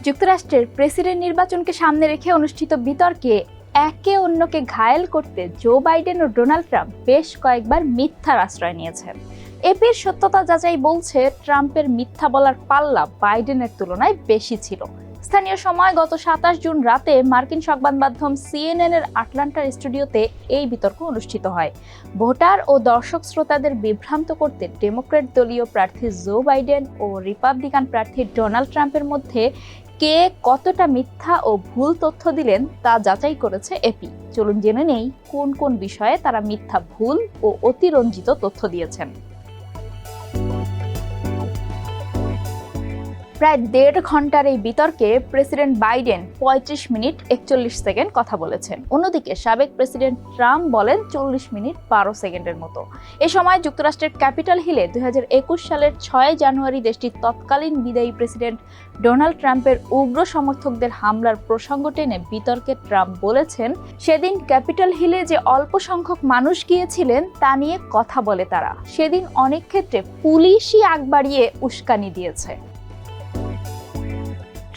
যুক্তরাষ্ট্রের প্রেসিডেন্ট নির্বাচনকে সামনে রেখে অনুষ্ঠিত বিতর্কে একে অন্যকে ঘায়েল করতে জো বাইডেন ও ডোনাল্ড ট্রাম্প বেশ কয়েকবার মিথ্যার আশ্রয় নিয়েছেন। এপির সত্যতা যাচাই বলছে, ট্রাম্পের মিথ্যা বলার পাল্লা বাইডেনের তুলনায় বেশি ছিল। স্থানীয় সময় গত 27 জুন রাতে মার্কিন সংবাদ মাধ্যম CNN এর আটলান্টার স্টুডিওতে এই বিতর্ক অনুষ্ঠিত হয়। ভোটার ও দর্শক শ্রোতাদের বিভ্রান্ত করতে ডেমোক্র্যাট দলীয় প্রার্থী জো বাইডেন ও রিপাবলিকান প্রার্থী ডোনাল্ড ট্রাম্পের মধ্যে কে কতটা মিথ্যা ও ভুল তথ্য দিলেন তা যাচাই করেছে এপি। চলুন জেনে নেই কোন কোন বিষয়ে তারা মিথ্যা, ভুল ও অতিরঞ্জিত তথ্য দিয়েছেন। প্রায় 1.5 ঘন্টার এই বিতর্কে প্রেসিডেন্ট বাইডেন 35 মিনিট 41 সেকেন্ড কথা বলেছেন। অন্যদিকে সাবেক প্রেসিডেন্ট ট্রাম্প বলেন 40 মিনিট 12 সেকেন্ডের মতো। এ সময় যুক্তরাষ্ট্রের ক্যাপিটাল হিলে 2021 সালের 6 জানুয়ারি দেশটির তৎকালীন বিদায়ী প্রেসিডেন্ট ডোনাল্ড ট্রাম্পের উগ্র সমর্থকদের হামলার প্রসঙ্গ টেনে বিতর্কে ট্রাম্প বলেছেন, সেদিন ক্যাপিটাল হিলে যে অল্প সংখ্যক মানুষ গিয়েছিলেন তা নিয়ে কথা বলে তারা। সেদিন অনেক ক্ষেত্রে পুলিশই আগ বাড়িয়ে উস্কানি দিয়েছে।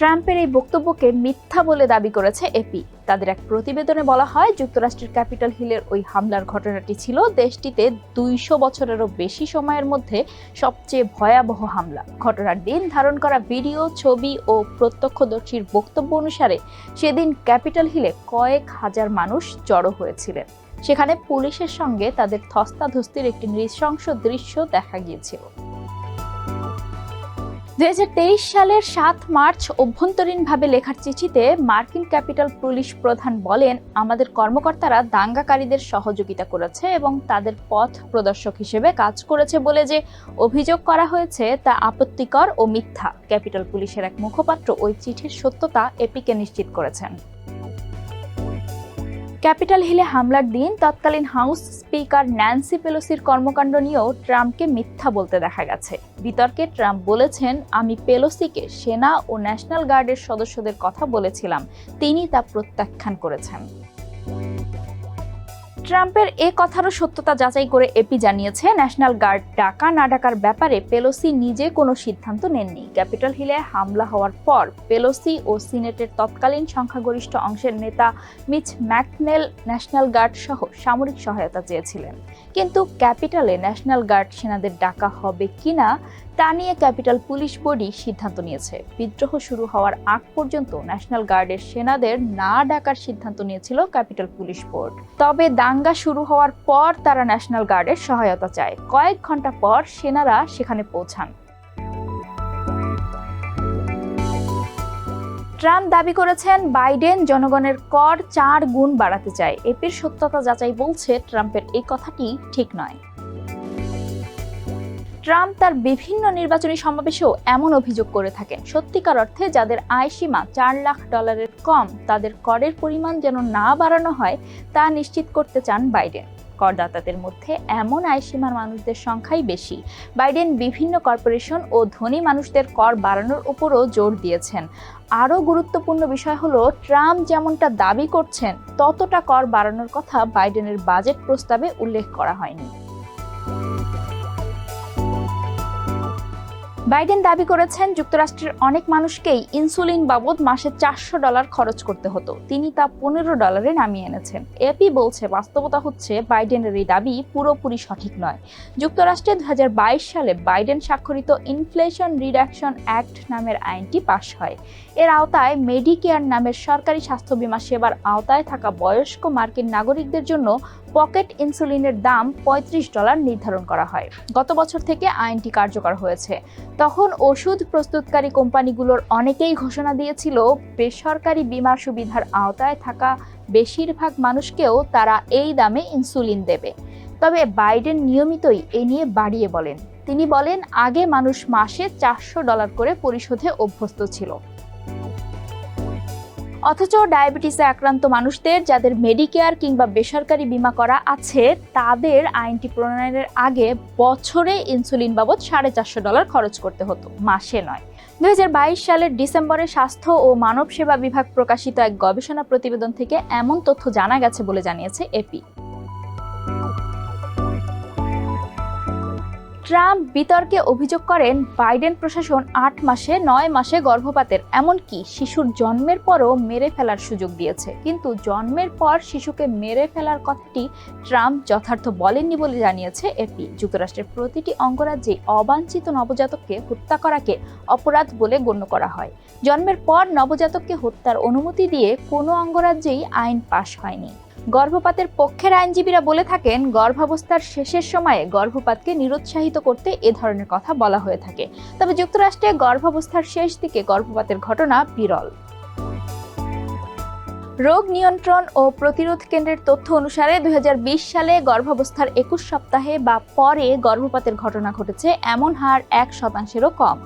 ট্রাম্পের এই বক্তব্যকে মিথ্যা বলে দাবি করেছে এপি। তাদের এক প্রতিবেদনে বলা হয়, যুক্তরাষ্ট্রের ক্যাপিটাল হিলের ওই হামলার ঘটনাটি ছিল দেশটিতে 200 বছরেরও বেশি সময়ের মধ্যে সবচেয়ে ভয়াবহ হামলা। ঘটনার দিন ধারণ করা ভিডিও, ছবি ও প্রত্যক্ষদর্শীর বক্তব্য অনুসারে সেদিন ক্যাপিটাল হিলে কয়েক হাজার মানুষ জড়ো হয়েছিলেন। সেখানে পুলিশের সঙ্গে তাদের ধস্তাধস্তির একটি নৃশংস দৃশ্য দেখা গিয়েছিল। 2023 সালের 7 মার্চ অভ্যন্তরীণভাবে লেখার চিঠিতে মার্কিন ক্যাপিটাল পুলিশ প্রধান বলেন, আমাদের কর্মকর্তারা দাঙ্গাকারীদের সহযোগিতা করেছে এবং তাদের পথ প্রদর্শক হিসেবে কাজ করেছে বলে যে অভিযোগ করা হয়েছে তা আপত্তিকর ও মিথ্যা। ক্যাপিটাল পুলিশের এক মুখপাত্র ওই চিঠির সত্যতা এপিকে নিশ্চিত করেছেন। ক্যাপিটাল হিলে হামলার দিন তৎকালীন হাউস স্পিকার ন্যান্সি পেলোসির কর্মকাণ্ড নিয়েও ট্রাম্পকে মিথ্যা বলতে দেখা গেছে। বিতর্কে ট্রাম্প বলেছেন, আমি পেলোসিকে সেনা ও ন্যাশনাল গার্ডের সদস্যদের কথা বলেছিলাম, তিনি তা প্রত্যাখ্যান করেছেন। ট্রাম্পের এ কথারও সত্যতা যাচাই করে এপি জানিয়েছে, ন্যাশনাল গার্ড ডাকা না ডাকার ব্যাপারে পেলোসি নিজে কোনো সিদ্ধান্ত নেননি। ক্যাপিটাল হিলে হামলা হওয়ার পর পেলোসি ও সিনেটের তৎকালীন সংখ্যাগরিষ্ঠ অংশের নেতা মিচ ম্যাকনেল ন্যাশনাল গার্ড সহ সামরিক সহায়তা চেয়েছিলেন, কিন্তু ক্যাপিটালে ন্যাশনাল গার্ড সেনাদের ডাকা হবে কিনা তা নিয়ে ক্যাপিটাল পুলিশ বোর্ডই সিদ্ধান্ত নিয়েছে। বিদ্রোহ শুরু হওয়ার আগ পর্যন্ত ন্যাশনাল গার্ডের সেনাদের না ডাকার সিদ্ধান্ত নিয়েছিল ক্যাপিটাল পুলিশ বোর্ড। তবে দাঙ্গা শুরু হওয়ার পর তারা ন্যাশনাল গার্ডের সহায়তা চায়। কয়েক ঘন্টা পর সেনারা সেখানে পৌঁছান। ট্রাম্প দাবি করেছেন, বাইডেন জনগণের কর 4 গুণ বাড়াতে চায়। এপির সত্যতা যাচাই বলছে, ট্রাম্পের এই কথাটি ঠিক নয়। ট্রাম্প তার বিভিন্ন নির্বাচনী সমাবেশেও এমন অভিযোগ করে থাকেন। সত্যিকার অর্থে যাদের আয় সীমা $4 লাখ কম, তাদের করের পরিমাণ যেন না বাড়ানো হয় তা নিশ্চিত করতে চান বাইডেন। করদাতাদের মধ্যে এমন আয়সীমার মানুষদের সংখ্যাই বেশি। বাইডেন বিভিন্ন কর্পোরেশন ও ধনী মানুষদের কর বাড়ানোর উপরও জোর দিয়েছেন। আরও গুরুত্বপূর্ণ বিষয় হলো, ট্রাম্প যেমনটা দাবি করছেন ততটা কর বাড়ানোর কথা বাইডেনের বাজেট প্রস্তাবে উল্লেখ করা হয়নি। বাইডেন দাবি করেছেন, যুক্তরাষ্ট্রের অনেক মানুষকেই ইনসুলিন বাবদ মাসে $400 খরচ করতে হতো, তিনি তা $15 নামিয়ে এনেছেন। এপি বলছে, বাস্তবতা হচ্ছে বাইডেনের এই দাবি পুরোপুরি সঠিক নয়। যুক্তরাষ্ট্রে 2022 সালে বাইডেন স্বাক্ষরিত ইনফ্লেশন রিডাকশন অ্যাক্ট নামের আইনটি পাশ হয়। এর আওতায় মেডিকেয়ার নামের সরকারি স্বাস্থ্য বীমা সেবার আওতায় থাকা বয়স্ক মার্কিন নাগরিকদের জন্য পকেট ইনসুলিনের দাম $35 নির্ধারণ করা হয়। গত বছর থেকে আইনটি কার্যকর হয়েছে। তখন ওষুধ প্রস্তুতকারী কোম্পানিগুলোর অনেকেই ঘোষণা দিয়েছিল, বেসরকারি বীমা সুবিধার আওতায় থাকা বেশিরভাগ মানুষকেও তারা এই দামে ইনসুলিন দেবে। তবে বাইডেন নিয়মিতই এ নিয়ে বাড়িয়ে বলেন। তিনি বলেন, আগে মানুষ মাসে $400 করে পরিশোধে অভ্যস্ত ছিল। অথচ ডায়াবেটিসে আক্রান্ত মানুষদের, যাদের মেডিকেয়ার কিংবা বেসরকারি বীমা করা আছে, তাদের আইনটি প্রণয়নের আগে বছরে ইনসুলিন বাবদ $450 খরচ করতে হতো, মাসে নয়। 2022 সালের ডিসেম্বরে স্বাস্থ্য ও মানব সেবা বিভাগ প্রকাশিত এক গবেষণা প্রতিবেদন থেকে এমন তথ্য জানা গেছে বলে জানিয়েছে এপি। ট্রাম্প বিতর্কে অভিযোগ করেন বাইডেন প্রশাসন 8 মাসে 9 মাসে গর্ভপাতের এমনকি শিশুর জন্মের পরও মেরে ফেলার সুযোগ দিয়েছে, কিন্তু জন্মের পর শিশুকে মেরে ফেলার কথাটি ট্রাম্প যথার্থ বলেননি বলে জানিয়েছে এপি। যুক্তরাষ্ট্রের প্রতিটি অঙ্গরাজ্যে অবাঞ্ছিত নবজাতককে হত্যা করাকে অপরাধ বলে গণ্য করা হয়। জন্মের পর নবজাতককে হত্যার অনুমতি দিয়ে কোনো অঙ্গরাজ্যেই আইন পাশ হয়নি। গর্ভপাতের পক্ষের আইনজীবীরা বলে থাকেন, গর্ভাবস্থার শেষের সময়ে গর্ভপাতকে নিরুৎসাহিত করতে এ ধরনের কথা বলা হয়ে থাকে। তবে যুক্তরাষ্ট্রে গর্ভাবস্থার শেষ দিকে গর্ভপাতের ঘটনা বিরল। রোগ নিয়ন্ত্রণ ও প্রতিরোধ কেন্দ্রের তথ্য অনুসারে 2020 সালে গর্ভাবস্থার 21 সপ্তাহে বা পরে গর্ভপাতের ঘটনা ঘটেছে এমন হার 1%-ও কম।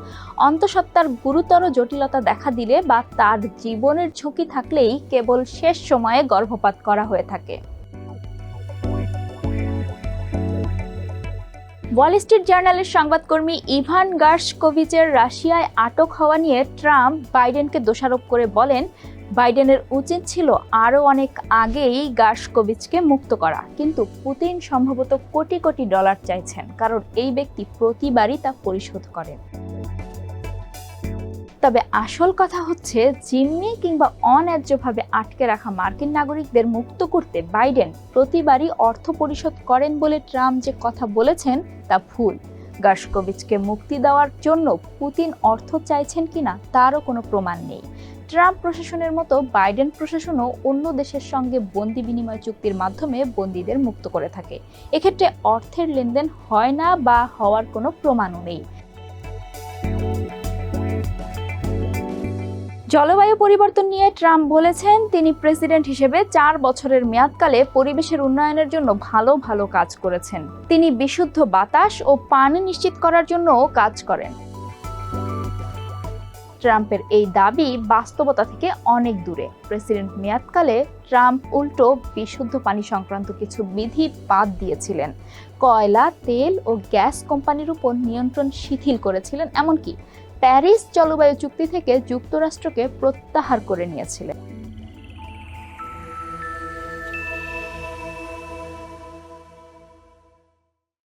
অন্তঃসত্ত্বার গুরুতর জটিলতা দেখা দিলে বা তার জীবনের ঝুঁকি থাকলেই কেবল শেষ সময়ে গর্ভপাত করা হয়ে থাকে। ওয়াল স্ট্রিট জার্নালের সংবাদকর্মী ইভান গার্শকোভিচের রাশিয়ায় আটক হওয়া নিয়ে ট্রাম্প বাইডেনকে দোষারোপ করে বলেন, বাইডেনের উচিত ছিল আরও অনেক আগেই গার্শকোভিচকে মুক্ত করা, কিন্তু পুতিন সম্ভবত কোটি কোটি ডলার চাইছেন, কারণ এই ব্যক্তি প্রতিবারই তা পরিশোধ করেন। তবে আসল কথা হচ্ছে, জিম্মি কিংবা অন্যায্যভাবে আটকে রাখা মার্কিন নাগরিকদের মুক্ত করতে বাইডেন প্রতিবারই অর্থ পরিশোধ করেন বলে ট্রাম্প যে কথা বলেছেন তা ভুল। গার্শকোভিচকে মুক্তি দেওয়ার জন্য পুতিন অর্থ চাইছেন কিনা তারও কোনো প্রমাণ নেই। ট্রাম্প প্রশাসনের মতো বাইডেন প্রশাসনও অন্য দেশের সঙ্গে বন্দি বিনিময় চুক্তির মাধ্যমে বন্দীদের মুক্ত করে থাকে। এক্ষেত্রে অর্থের লেনদেন হয় না বা হওয়ার কোনো প্রমাণও নেই। জলবায়ু পরিবর্তন নিয়ে ট্রাম্প বলেছেন, তিনি প্রেসিডেন্ট হিসেবে 4 বছরের মেয়াদকালে পরিবেশের উন্নয়নের জন্য ভালো ভালো কাজ করেছেন। তিনি বিশুদ্ধ বাতাস ও পানি নিশ্চিত করার জন্যও কাজ করেন। ট্রাম্পের এই দাবি বাস্তবতা থেকে অনেক দূরে। প্রেসিডেন্ট মেয়াদকালে ট্রাম্প উল্টো বিশুদ্ধ পানি সংক্রান্ত কিছু বিধি বাদ দিয়েছিলেন, কয়লা, তেল ও গ্যাস কোম্পানির উপর নিয়ন্ত্রণ শিথিল করেছিলেন, এমনকি প্যারিস জলবায়ু চুক্তি থেকে যুক্তরাষ্ট্রকে প্রত্যাহার করে নিয়েছিলেন।